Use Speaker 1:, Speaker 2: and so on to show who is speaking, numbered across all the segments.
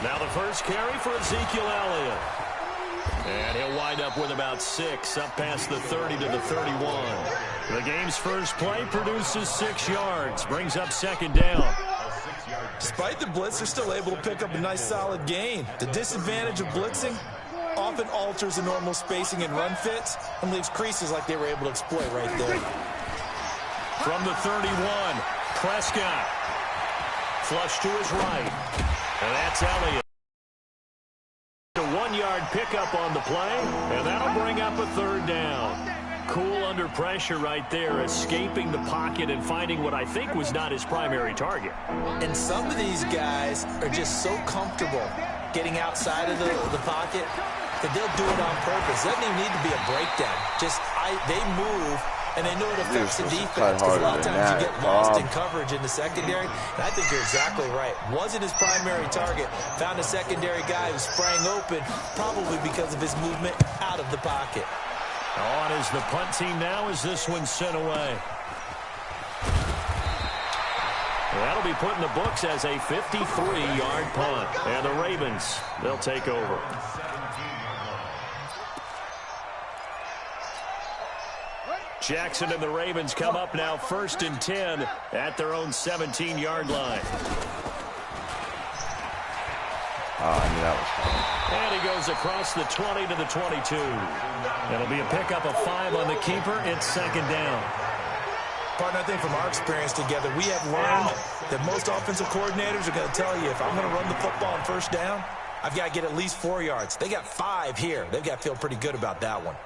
Speaker 1: Now the first carry for Ezekiel Elliott. And he'll wind up with about 6, up past the 30 to the 31. The game's first play produces 6 yards, brings up second down.
Speaker 2: Despite the blitz, they're still able to pick up a nice solid gain. The disadvantage of blitzing often alters the normal spacing and run fits and leaves creases like they were able to exploit right there.
Speaker 1: From the 31, Prescott. Flush to his right. And that's Elliott. A 1-yard pickup on the play, and that'll bring up a third down. Cool under pressure right there, escaping the pocket and finding what I think was not his primary target.
Speaker 2: And some of these guys are just so comfortable getting outside of the pocket that they'll do it on purpose. It doesn't even need to be a breakdown. They move, and they know it affects the defense, because a lot of times you get lost in coverage in the secondary. And I think you're exactly right. Wasn't his primary target. Found a secondary guy who sprang open, probably because of his movement out of the pocket.
Speaker 1: On is the punt team now as this one's sent away. That'll be put in the books as a 53-yard punt. And the Ravens, they'll take over. Jackson and the Ravens come up now 1st and 10 at their own 17-yard line.
Speaker 3: I knew that was coming.
Speaker 1: And he goes across the 20 to the 22. It'll be a pickup of 5 on the keeper. It's second down.
Speaker 2: Partner, I think from our experience together, we have learned that most offensive coordinators are going to tell you, if I'm going to run the football on first down, I've got to get at least 4 yards. They got 5 here. They've got to feel pretty good about that one.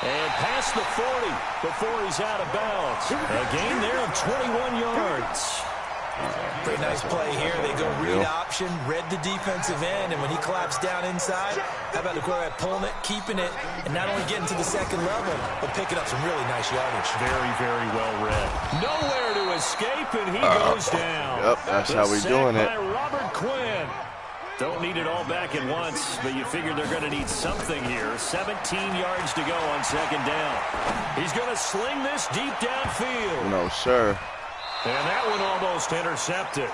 Speaker 1: And past the 40 before he's out of bounds. A gain there of 21 yards.
Speaker 2: Pretty nice play here. They go read option, read the defensive end, and when he collapsed down inside, how about the quarterback pulling it, keeping it, and not only getting to the second level, but picking up some really nice yardage.
Speaker 1: Very, very well read. Nowhere to escape, and he goes down.
Speaker 3: Yep, that's how we doing it.
Speaker 1: By Robert Quinn. Don't need it all back at once, but you figure they're going to need something here. 17 yards to go on second down. He's going to sling this deep downfield.
Speaker 3: No, sir.
Speaker 1: And that one almost intercepted.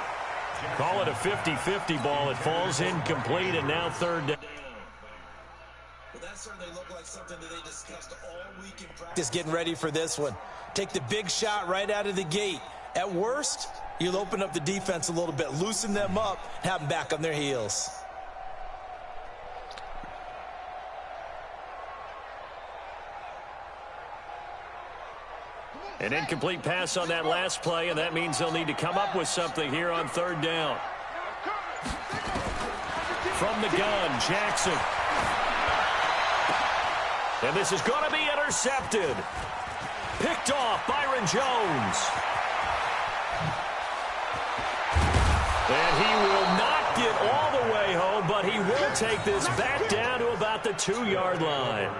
Speaker 1: Call it a 50-50 ball. It falls incomplete, and now third down.
Speaker 2: Well, that certainly looked like something that they discussed all week in practice. Getting ready for this one. Take the big shot right out of the gate. At worst, you'll open up the defense a little bit, loosen them up, have them back on their heels.
Speaker 1: An incomplete pass on that last play, and that means they'll need to come up with something here on third down. From the gun, Jackson. And this is going to be intercepted. Picked off, Byron Jones. And he will not get all the way home, but he will take this back down to about the 2-yard line.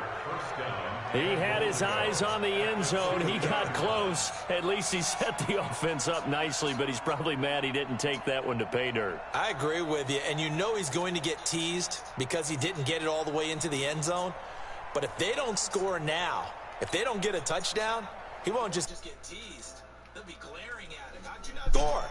Speaker 1: He had his eyes on the end zone. He got close. At least he set the offense up nicely, but he's probably mad he didn't take that one to pay dirt.
Speaker 2: I agree with you, and you know he's going to get teased because he didn't get it all the way into the end zone. But if they don't score now, if they don't get a touchdown, he won't just get teased. They'll be glaring at him. How'd you not score?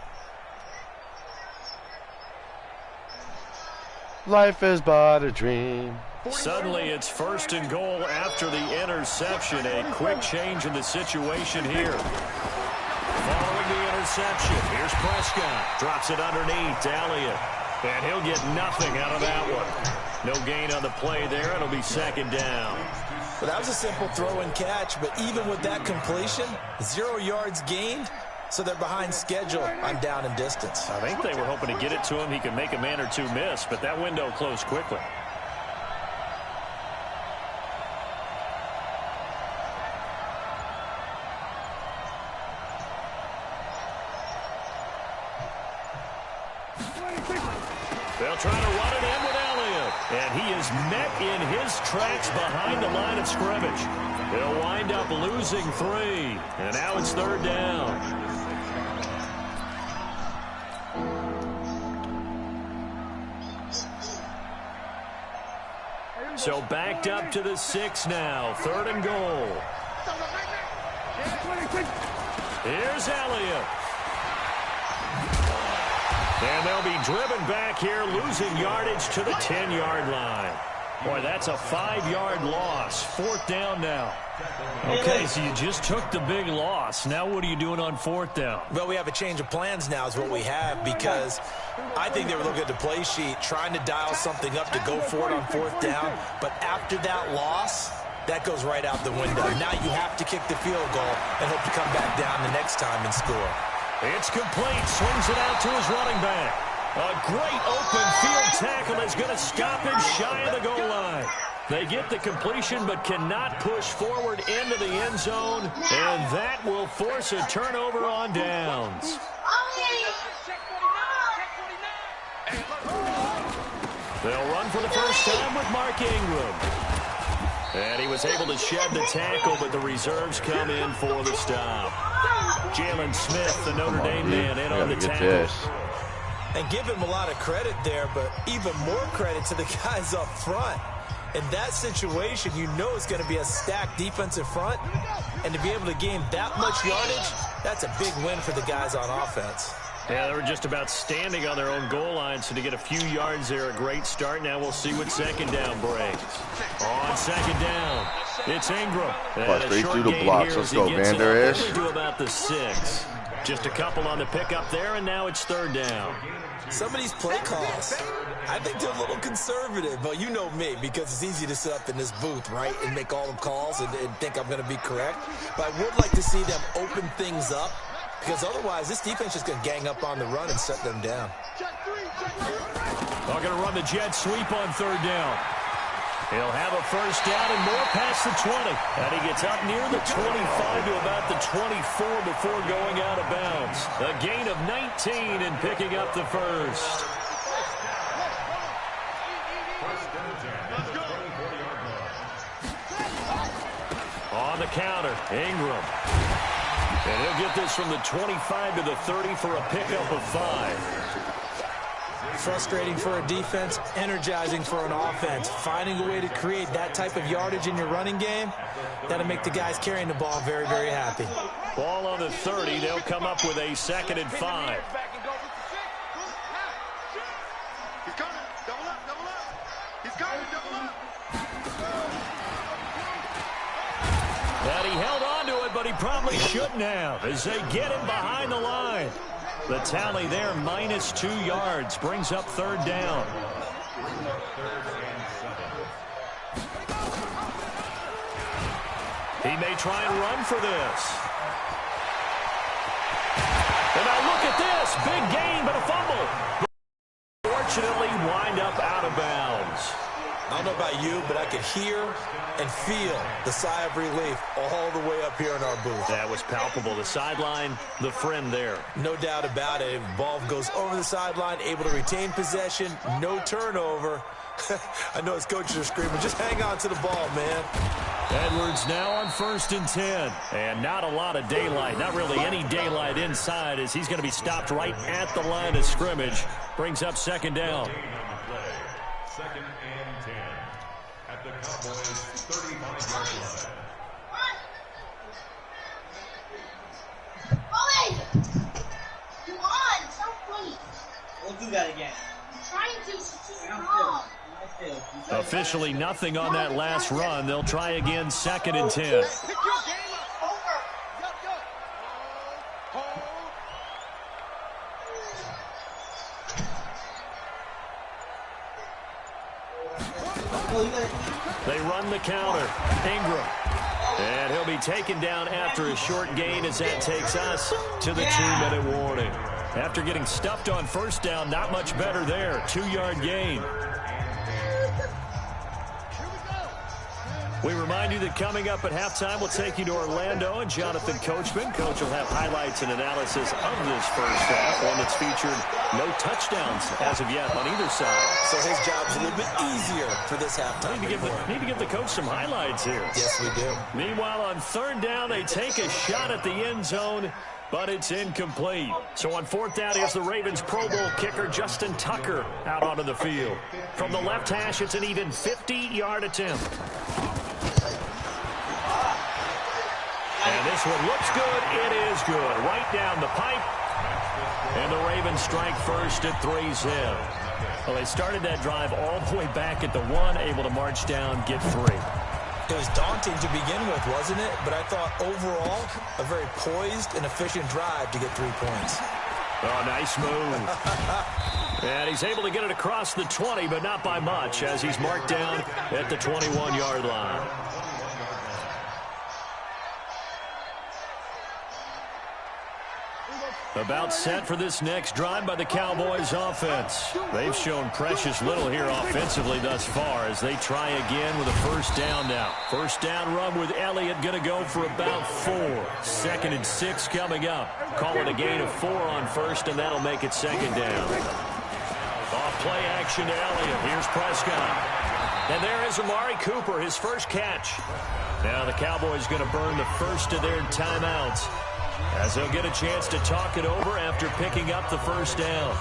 Speaker 3: Life is but a dream.
Speaker 1: Suddenly it's 1st and goal after the interception. A quick change in the situation here. Following the interception, here's Prescott. Drops it underneath to Elliott. And he'll get nothing out of that one. No gain on the play there. It'll be second down.
Speaker 2: Well, that was a simple throw and catch, but even with that completion, 0 yards gained, so they're behind schedule on down and distance.
Speaker 1: I think they were hoping to get it to him. He could make a man or two miss, but that window closed quickly. They'll try to run it in with Elliott. And he is met in his tracks behind the line of scrimmage. He'll wind up losing 3. And now it's 3rd down. So backed up to the 6 now. 3rd and goal. Here's Elliott. And they'll be driven back here, losing yardage to the 10-yard line. Boy, that's a 5-yard loss. 4th down now. Okay, so you just took the big loss. Now what are you doing on 4th down?
Speaker 2: Well, we have a change of plans now is what we have, because I think they were looking at the play sheet, trying to dial something up to go for it on 4th down. But after that loss, that goes right out the window. Now you have to kick the field goal and hope to come back down the next time and score.
Speaker 1: It's complete. Swings it out to his running back. A great open field tackle is going to stop him shy of the goal line. They get the completion but cannot push forward into the end zone, and that will force a turnover on downs. They'll run for the first time with Mark Ingram. And he was able to shed the tackle, but the reserves come in for the stop. Jalen Smith, the Notre Dame man, in on the tackle.
Speaker 2: And give him a lot of credit there, but even more credit to the guys up front. In that situation, you know it's going to be a stacked defensive front. And to be able to gain that much yardage, that's a big win for the guys on offense.
Speaker 1: Yeah, they were just about standing on their own goal line, so to get a few yards there, a great start. Now we'll see what 2nd down brings. On 2nd down, it's Ingram.
Speaker 3: Straight through the blocks. Let's go, Van Der Esch.
Speaker 1: To about the 6. Just a couple on the pickup there, and now it's 3rd down.
Speaker 2: Some of these play calls, I think they're a little conservative. But you know me, because it's easy to sit up in this booth, right, and make all the calls and think I'm going to be correct. But I would like to see them open things up, because otherwise this defense is going to gang up on the run and shut them down.
Speaker 1: They're going to run the jet sweep on 3rd down. He'll have a first down and more past the 20. And he gets up near the 25 to about the 24 before going out of bounds. A gain of 19 and picking up the first. On the counter, Ingram. And he'll get this from the 25 to the 30 for a pickup of 5.
Speaker 2: Frustrating for a defense, energizing for an offense. Finding a way to create that type of yardage in your running game, that'll make the guys carrying the ball very, very happy.
Speaker 1: Ball on the 30. They'll come up with a 2nd and 5. And he held on to it, but he probably shouldn't have, as they get him behind the line. The tally there, -2 yards, brings up 3rd down. He may try and run for this. And now look at this. Big gain, but a fumble. Fortunately, wind up out of bounds.
Speaker 2: I don't know about you, but I could hear and feel the sigh of relief all the way up here in our booth.
Speaker 1: That was palpable. The sideline, the friend there.
Speaker 2: No doubt about it. Ball goes over the sideline, able to retain possession, no turnover. I know his coaches are screaming, just hang on to the ball, man.
Speaker 1: Edwards now on 1st and 10. And not a lot of daylight, not really any daylight inside, as he's going to be stopped right at the line of scrimmage. Brings up 2nd down.
Speaker 4: 2nd and 10 at the Cowboys' 35-yard line.
Speaker 5: Come on, so funny.
Speaker 6: We'll do that again.
Speaker 5: I'm trying to, it's too strong.
Speaker 1: Officially nothing on that last run. They'll try again, 2nd and 10. They run the counter. Ingram. And he'll be taken down after a short gain, as that takes us to the 2-minute warning. After getting stuffed on 1st down, not much better there. 2-yard gain. We remind you that coming up at halftime, we'll take you to Orlando and Jonathan Coachman. Coach will have highlights and analysis of this first half, one that's featured no touchdowns as of yet on either side.
Speaker 2: So his job's a little bit easier for this halftime.
Speaker 1: Need to give the coach some highlights here.
Speaker 2: Yes, we do.
Speaker 1: Meanwhile, on third down, they take a shot at the end zone, but it's incomplete. So on fourth down, here's the Ravens Pro Bowl kicker, Justin Tucker, out onto the field. From the left hash, it's an even 50-yard attempt. And this one looks good. It is good. Right down the pipe. And the Ravens strike first at 3-0. Well, they started that drive all the way back at the 1, able to march down, get 3.
Speaker 2: It was daunting to begin with, wasn't it? But I thought overall, a very poised and efficient drive to get 3 points.
Speaker 1: Oh, nice move. And he's able to get it across the 20, but not by much, as he's marked down at the 21-yard line. About set for this next drive by the Cowboys offense. They've shown precious little here offensively thus far as they try again with a first down now. First down run with Elliott going to go for about 4. 2nd and 6 coming up. Call it a gain of 4 on first, and that'll make it 2nd down. Off play action to Elliott. Here's Prescott. And there is Amari Cooper, his first catch. Now the Cowboys going to burn the first of their timeouts, as they'll get a chance to talk it over after picking up the first down.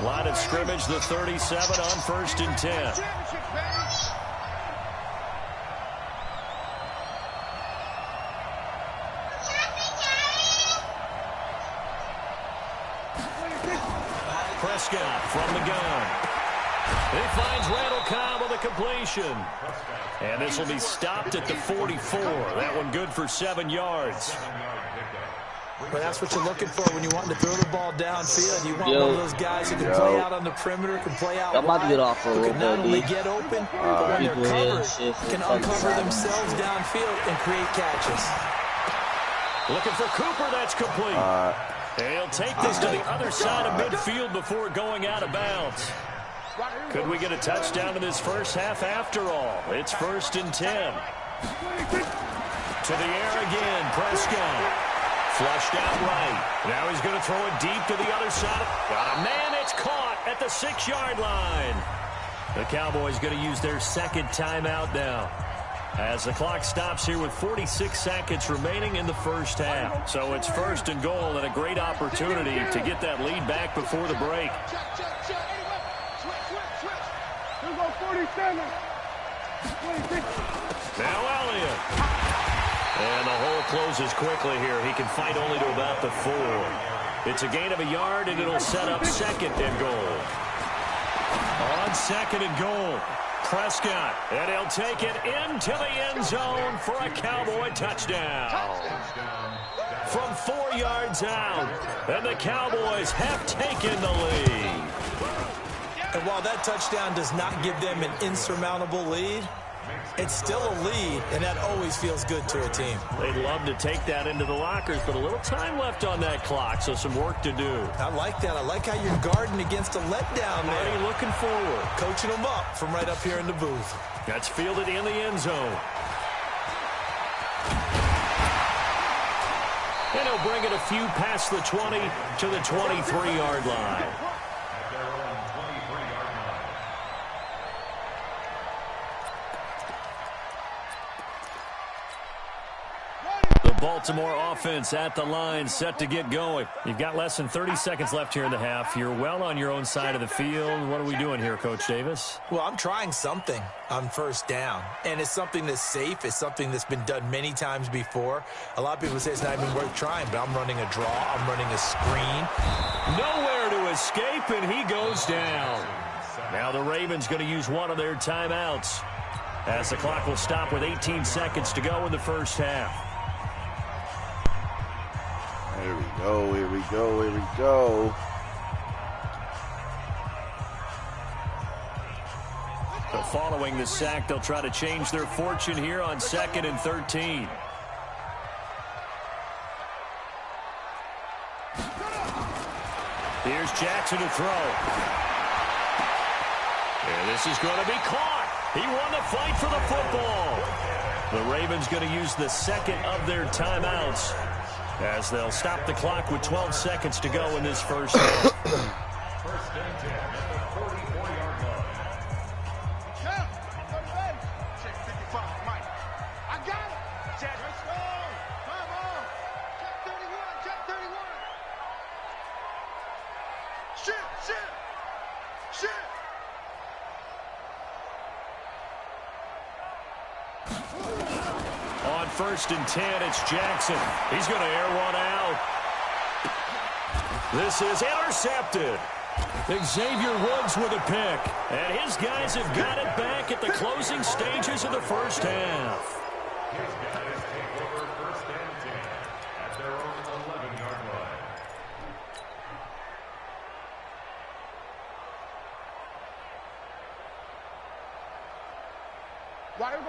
Speaker 1: Line of scrimmage, the 37 on 1st and 10. Prescott from the gun. He finds Randall Cobb with a completion. And this will be stopped at the 44. That one good for 7 yards.
Speaker 2: Well, that's what you're looking for when you want to throw the ball downfield. You want one of those guys who can play out on the perimeter, can play out wide, who can not only get open, but when they're covered, can uncover themselves downfield and create catches.
Speaker 1: Looking for Cooper. That's complete. And he'll take this to the other side of midfield before going out of bounds. Could we get a touchdown in this first half after all? It's 1st and 10. To the air again, Prescott. Flushed out right. Now he's going to throw it deep to the other side. Got a man. It's caught at the 6-yard line. The Cowboys going to use their 2nd timeout now, as the clock stops here with 46 seconds remaining in the first half. So it's 1st and goal, and a great opportunity to get that lead back before the break. Now Elliott. And the hole closes quickly here. He can fight only to about the 4. It's a gain of a yard, and it'll set up 2nd and goal. On 2nd and goal, Prescott. And he'll take it into the end zone for a Cowboy touchdown. From 4 yards out, and the Cowboys have taken the lead.
Speaker 2: And while that touchdown does not give them an insurmountable lead, it's still a lead, and that always feels good to a team.
Speaker 1: They'd love to take that into the lockers, but a little time left on that clock, so some work to do.
Speaker 2: I like that. I like how you're guarding against a letdown there.
Speaker 1: Already looking forward.
Speaker 2: Coaching them up from right up here in the booth.
Speaker 1: That's fielded in the end zone. And he'll bring it a few past the 20 to the 23-yard line. Baltimore offense at the line, set to get going. You've got less than 30 seconds left here in the half. You're well on your own side of the field. What are we doing here, Coach Davis?
Speaker 2: Well, I'm trying something on first down, and it's something that's safe. It's something that's been done many times before. A lot of people say it's not even worth trying, but I'm running a draw. I'm running a screen.
Speaker 1: Nowhere to escape, and he goes down. Now the Ravens going to use one of their timeouts, as the clock will stop with 18 seconds to go in the first half.
Speaker 3: Here we go, here we go, here we go.
Speaker 1: So following the sack, they'll try to change their fortune here on 2nd and 13. here's Jackson to throw. And this is going to be caught. He won the fight for the football. The Ravens going to use the second of their timeouts as they'll stop the clock with 12 seconds to go in this first half.
Speaker 4: First and 10 at the 44-yard line.
Speaker 6: Check 55, Mike. I got it. Check. Let's go. Come on. Check 31. Check 31. Shit.
Speaker 1: On first and 10, it's Jackson. He's going to air one out. This is intercepted. Xavier Woods with a pick. And his guys have got it back at the closing stages of the first half.
Speaker 4: His guys take over first and 10 at their own 11-yard line.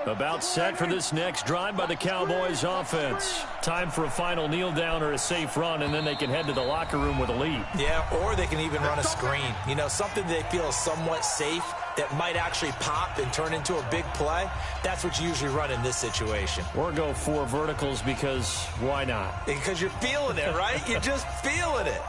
Speaker 1: About set for this next drive by the Cowboys offense. Time for a final kneel down or a safe run, and then they can head to the locker room with a lead.
Speaker 2: Yeah, or they can even run a screen. You know, something they feel is somewhat safe that might actually pop and turn into a big play. That's what you usually run in this situation.
Speaker 1: Or go 4 verticals because why not?
Speaker 2: Because you're feeling it, right? You're just feeling it.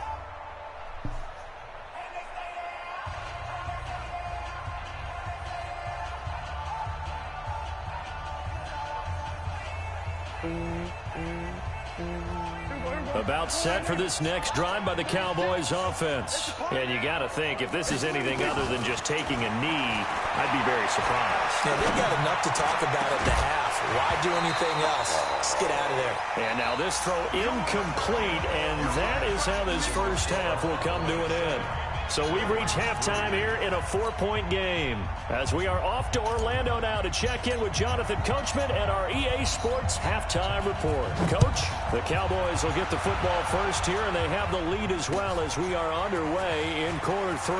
Speaker 1: About set for this next drive by the Cowboys offense. And you got to think, if this is anything other than just taking a knee, I'd be very surprised.
Speaker 2: Yeah, they've got enough to talk about at the half. Why do anything else? Just get out of there.
Speaker 1: And now this throw incomplete, and that is how this first half will come to an end. So we've reached halftime here in a 4-point game as we are off to Orlando now to check in with Jonathan Coachman and our EA Sports halftime report. Coach, the Cowboys will get the football first here, and they have the lead as well as we are underway in quarter 3.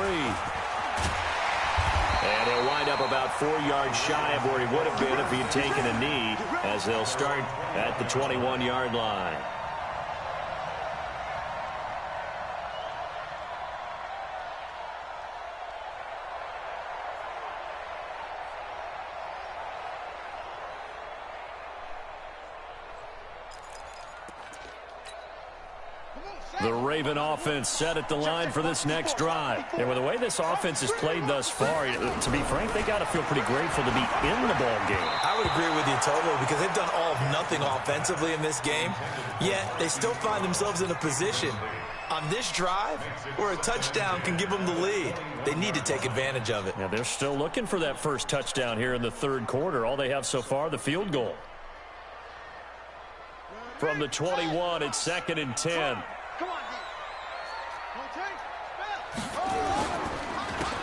Speaker 1: And he'll wind up about 4 yards shy of where he would have been if he had taken a knee as they'll start at the 21-yard line. The Raven offense set at the line for this next drive. And with the way this offense has played thus far, to be frank, they got to feel pretty grateful to be in the ball game.
Speaker 2: I would agree with you totally because they've done all of nothing offensively in this game, yet they still find themselves in a position on this drive where a touchdown can give them the lead. They need to take advantage of it.
Speaker 1: Yeah, they're still looking for that first touchdown here in the third quarter. All they have so far, the field goal. From the 21, it's second and 10.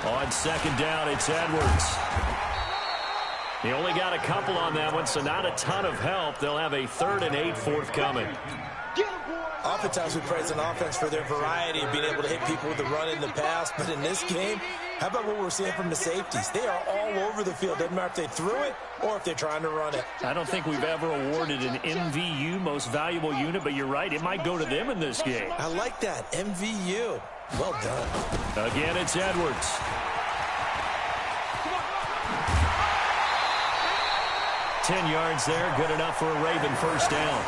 Speaker 1: On second down, it's Edwards. He only got a couple on that one, so not a ton of help. They'll have a 3rd and 8 forthcoming.
Speaker 2: Oftentimes we praise an offense for their variety of being able to hit people with the run in the pass, but in this game, how about what we're seeing from the safeties? They are all over the field. Doesn't matter if they threw it or if they're trying to run it.
Speaker 1: I don't think we've ever awarded an MVU, most valuable unit, but you're right, it might go to them in this game.
Speaker 2: I like that, MVU. Well done.
Speaker 1: Again, it's Edwards. Ten yards there, good enough for a Raven first down.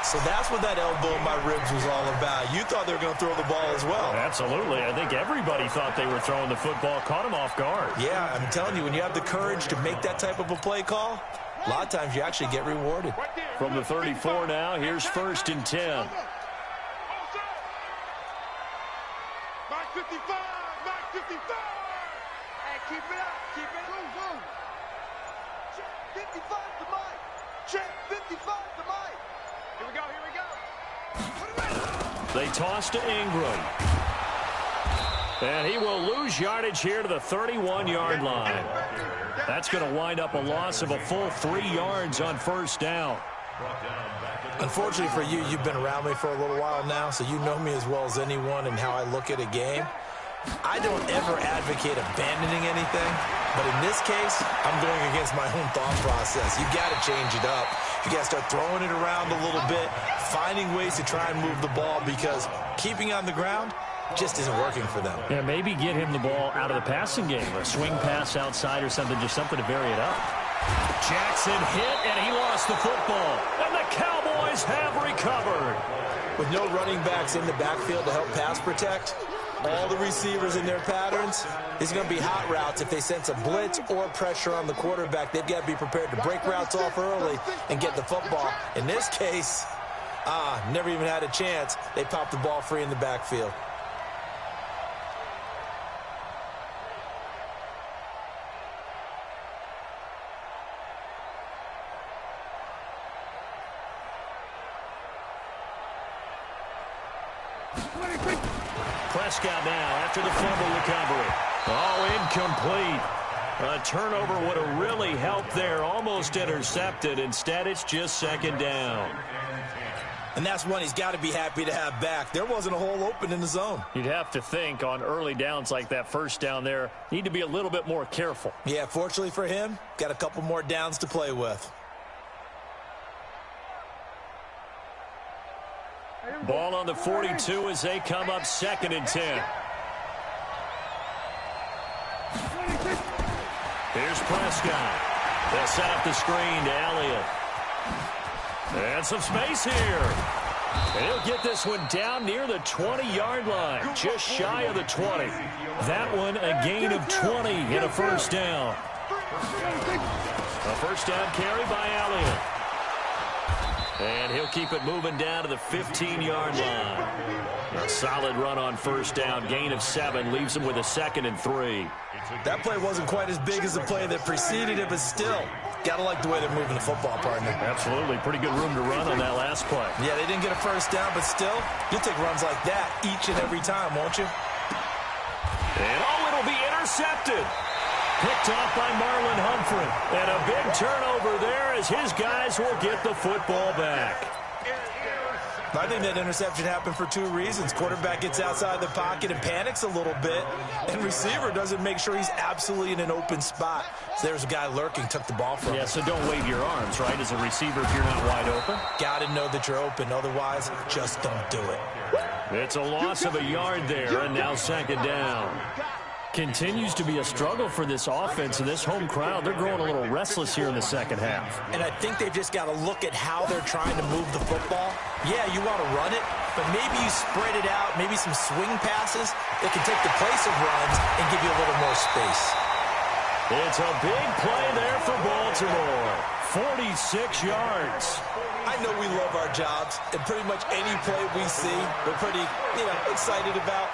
Speaker 2: So that's what that elbow in my ribs was all about. You thought they were going to throw the ball as well.
Speaker 1: Absolutely. I think everybody thought they were throwing the football, caught them off guard.
Speaker 2: Yeah, I'm telling you, when you have the courage to make that type of a play call, a lot of times you actually get rewarded.
Speaker 1: From the 34 now, here's first and 10.
Speaker 6: Mark 55, Mark 55. Hey, keep it up, keep it up. Check 55 to Mike. Check 55 to Mike. Here we go, here we go.
Speaker 1: They toss to Ingram. And he will lose yardage here to the 31-yard line. That's going to wind up a loss of a full 3 yards on first down.
Speaker 2: Unfortunately for you, you've been around me for a little while now, so you know me as well as anyone and how I look at a game. I don't ever advocate abandoning anything, but in this case, I'm going against my own thought process. You got to change it up. You got to start throwing it around a little bit, finding ways to try and move the ball, because keeping on the ground, just isn't working for them.
Speaker 1: Yeah, maybe get him the ball out of the passing game. A swing pass outside or something, just something to vary it up. Jackson hit, and he lost the football. And the Cowboys have recovered.
Speaker 2: With no running backs in the backfield to help pass protect, all the receivers in their patterns, these are going to be hot routes. If they sense a blitz or pressure on the quarterback, they've got to be prepared to break routes off early and get the football. In this case, never even had a chance. They popped the ball free in the backfield.
Speaker 1: Prescott now after the fumble recovery. Oh, incomplete. A turnover would have really helped there. Almost intercepted. Instead, it's just second down.
Speaker 2: And that's one he's got to be happy to have back. There wasn't a hole open in the zone.
Speaker 1: You'd have to think on early downs like that first down there, need to be a little bit more careful.
Speaker 2: Yeah, fortunately for him, got a couple more downs to play with.
Speaker 1: Ball on the 42 as they come up 2nd and 10. Here's Prescott. They'll set up the screen to Elliott. And some space here. And he'll get this one down near the 20-yard line, just shy of the 20. That one a gain of 20 and a first down. A first down carry by Elliott. And he'll keep it moving down to the 15-yard line. A solid run on first down. Gain of 7 leaves him with a 2nd and 3.
Speaker 2: That play wasn't quite as big as the play that preceded it, but still, got to like the way they're moving the football, partner.
Speaker 1: Absolutely. Pretty good room to run on that last play.
Speaker 2: Yeah, they didn't get a first down, but still, you'll take runs like that each and every time, won't you?
Speaker 1: And, it'll be intercepted. Picked off by Marlon Humphrey. And a big turnover there as his guys will get the football back.
Speaker 2: I think that interception happened for 2 reasons. Quarterback gets outside the pocket and panics a little bit, and receiver doesn't make sure he's absolutely in an open spot. So there's a guy lurking, took the ball from him.
Speaker 1: Yeah, so don't wave your arms, right, as a receiver if you're not wide open.
Speaker 2: Got to know that you're open. Otherwise, just don't do it.
Speaker 1: It's a loss of a yard there, and now 2nd down. Continues to be a struggle for this offense, and this home crowd, they're growing a little restless here in the second half.
Speaker 2: And I think they've just got to look at how they're trying to move the football. Yeah, you want to run it, but maybe you spread it out, maybe some swing passes that can take the place of runs and give you a little more space.
Speaker 1: It's a big play there for Baltimore. 46 yards.
Speaker 2: I know we love our jobs, and pretty much any play we see, we're pretty, excited about.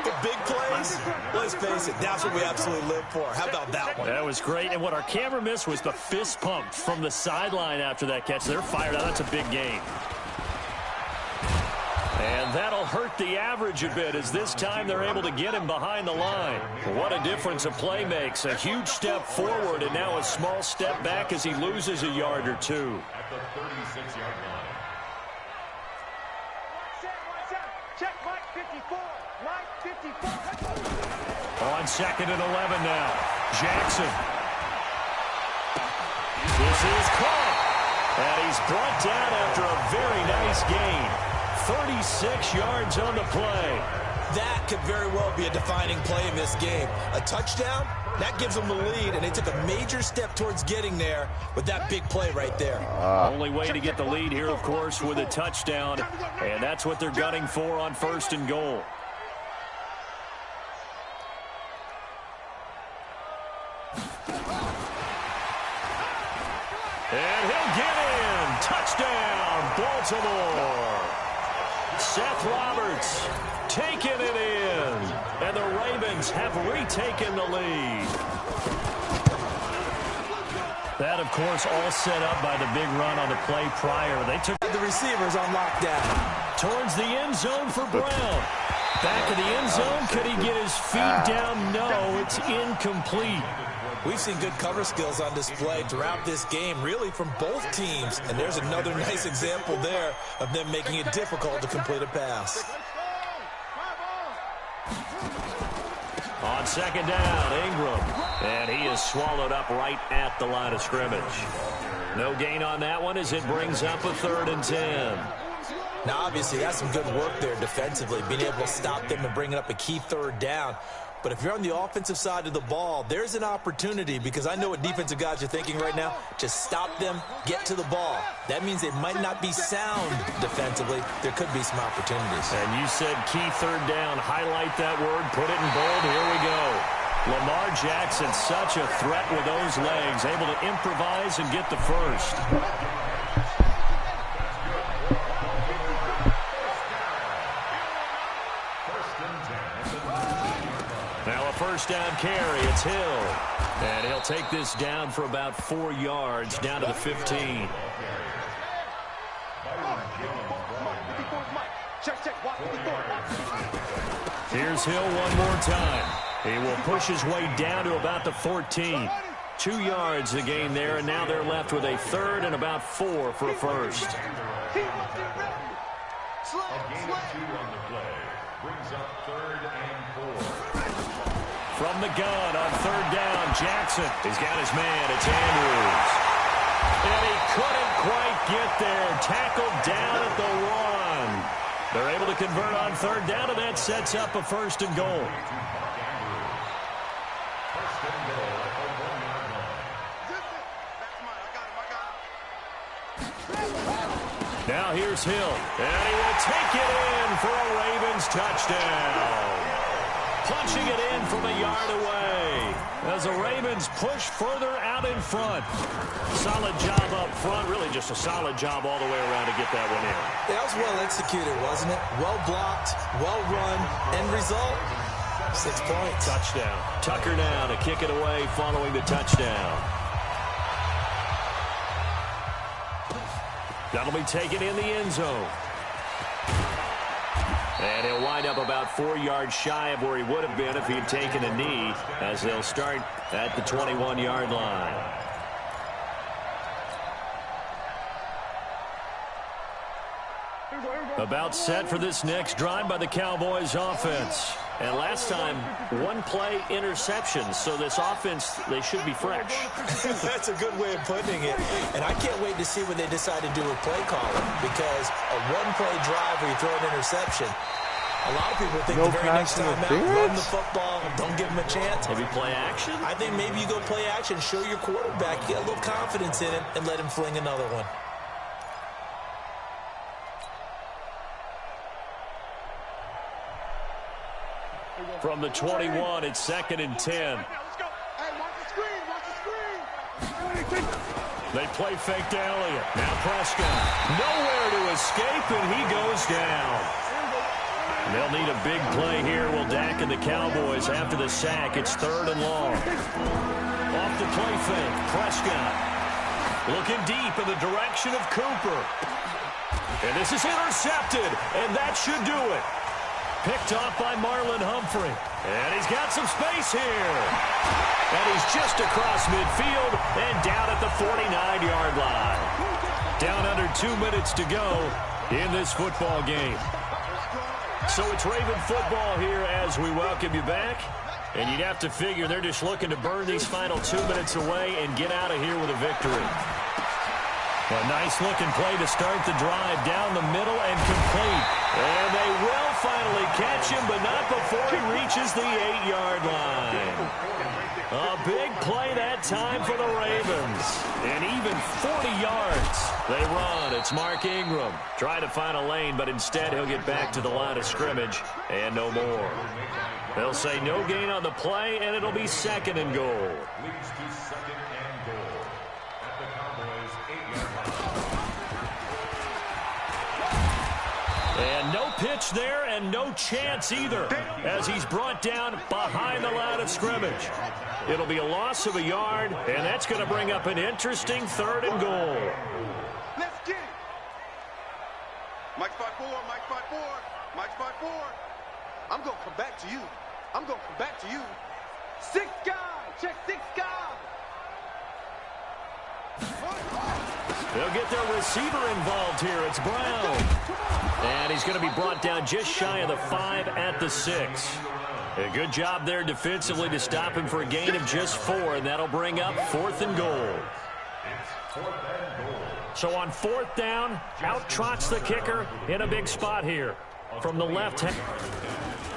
Speaker 2: The big plays, let's face it, that's what we absolutely live for. How about that one?
Speaker 1: That was great, and what our camera missed was the fist pump from the sideline after that catch. They're fired out. That's a big gain. And that'll hurt the average a bit as this time they're able to get him behind the line. What a difference a play makes. A huge step forward and now a small step back as he loses a yard or 2.
Speaker 4: At the 36-yard line.
Speaker 6: Check Mike 54. Mike 54.
Speaker 1: On 2nd and 11 now. Jackson. This is caught. And he's brought down after a very nice gain. 36 yards on the play.
Speaker 2: That could very well be a defining play in this game. A touchdown, that gives them the lead, and they took a major step towards getting there with that big play right there.
Speaker 1: Only way to get the lead here, of course, with a touchdown, and that's what they're gunning for on 1st and goal. And he'll get in. Touchdown, Baltimore. Seth Roberts taking it in. And the Ravens have retaken the lead. That, of course, all set up by the big run on the play prior. They took
Speaker 2: The receivers on lockdown.
Speaker 1: towards the end zone for Brown. Back of the end zone. Could he get his feet down? No, it's incomplete.
Speaker 2: We've seen good cover skills on display throughout this game, really from both teams. And there's another nice example there of them making it difficult to complete a pass.
Speaker 1: On 2nd down, Ingram. And he is swallowed up right at the line of scrimmage. No gain on that one as it brings up a 3rd and 10.
Speaker 2: Now, obviously, that's some good work there defensively, being able to stop them and bringing up a key third down. But if you're on the offensive side of the ball, there's an opportunity, because I know what defensive guys are thinking right now. Just stop them, get to the ball. That means they might not be sound defensively. There could be some opportunities.
Speaker 1: And you said key third down. Highlight that word. Put it in bold. Here we go. Lamar Jackson, such a threat with those legs, able to improvise and get the first. Now a first down carry. It's Hill. And he'll take this down for about 4 yards, down to the 15. Here's Hill one more time. He will push his way down to about the 14. 2 yards the gain there, and now they're left with a third and about 4 for a first.
Speaker 4: A gain of 2 on the play. Brings up 3rd and 4.
Speaker 1: From the gun on third down, Jackson. He's got his man. It's Andrews. And he couldn't quite get there. Tackled down at the 1. They're able to convert on third down, and that sets up a first and goal. Now here's Hill, and he will take it in for a Ravens touchdown. Punching it in from a yard away as the Ravens push further out in front. Solid job up front, really just a solid job all the way around to get that one in.
Speaker 2: Yeah, that was well executed, wasn't it? Well blocked, well run. End result, 6 points.
Speaker 1: Touchdown. Tucker now to kick it away following the touchdown. That'll be taken in the end zone. And he'll wind up about 4 yards shy of where he would have been if he had taken a knee, as they'll start at the 21-yard line. About set for this next drive by the Cowboys offense. And last time, 1-play interception. So this offense, they should be fresh.
Speaker 2: That's a good way of putting it. And I can't wait to see what they decide to do with play calling, because a 1-play drive where you throw an interception, a lot of people think the very next time out, run the football, don't give them a chance.
Speaker 1: Maybe play action?
Speaker 2: I think maybe you go play action, show your quarterback, get a little confidence in him, and let him fling another one.
Speaker 1: From the 21, it's 2nd and 10. They play fake to Elliott. Now Prescott. Nowhere to escape, and he goes down. They'll need a big play here. Will Dak and the Cowboys after the sack. It's 3rd and long. Off the play fake. Prescott looking deep in the direction of Cooper. And this is intercepted, and that should do it. Picked off by Marlon Humphrey. And he's got some space here. And he's just across midfield and down at the 49-yard line. Down under 2 minutes to go in this football game. So it's Raven football here as we welcome you back. And you'd have to figure they're just looking to burn these final 2 minutes away and get out of here with a victory. A nice-looking play to start the drive down the middle and complete. And they will finally catch him, but not before he reaches the 8-yard line. A big play that time for the Ravens. And even 40 yards they run. It's Mark Ingram. Trying to find a lane, but instead he'll get back to the line of scrimmage and no more. They'll say no gain on the play, and it'll be 2nd and goal.
Speaker 4: Leads to 2nd and goal at the Cowboys' 8-yard line.
Speaker 1: And no pitch there and no chance either as he's brought down behind the line of scrimmage. It'll be a loss of a yard, and that's going to bring up an interesting 3rd and goal.
Speaker 6: Let's get it. Mike 5-4, Mike 5-4, Mike 5-4. I'm going to come back to you. I'm going to come back to you. 6 guys. Check 6 guys.
Speaker 1: They'll get their receiver involved here. It's Brown. And he's going to be brought down just shy of the 5 at the 6. A good job there defensively to stop him for a gain of just 4, and that'll bring up 4th and goal.
Speaker 4: It's 4th and goal.
Speaker 1: So on 4th down, out trots the kicker in a big spot here. From the left hand.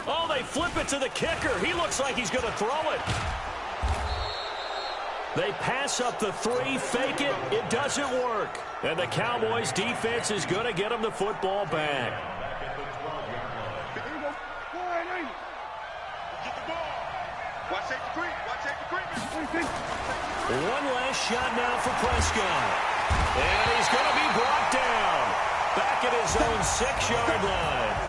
Speaker 1: Oh, they flip it to the kicker. He looks like he's going to throw it. They pass up the 3, fake it. It doesn't work. And the Cowboys defense is going to get them the football back. One last shot now for Prescott. And he's going to be brought down. Back at his own 6-yard line.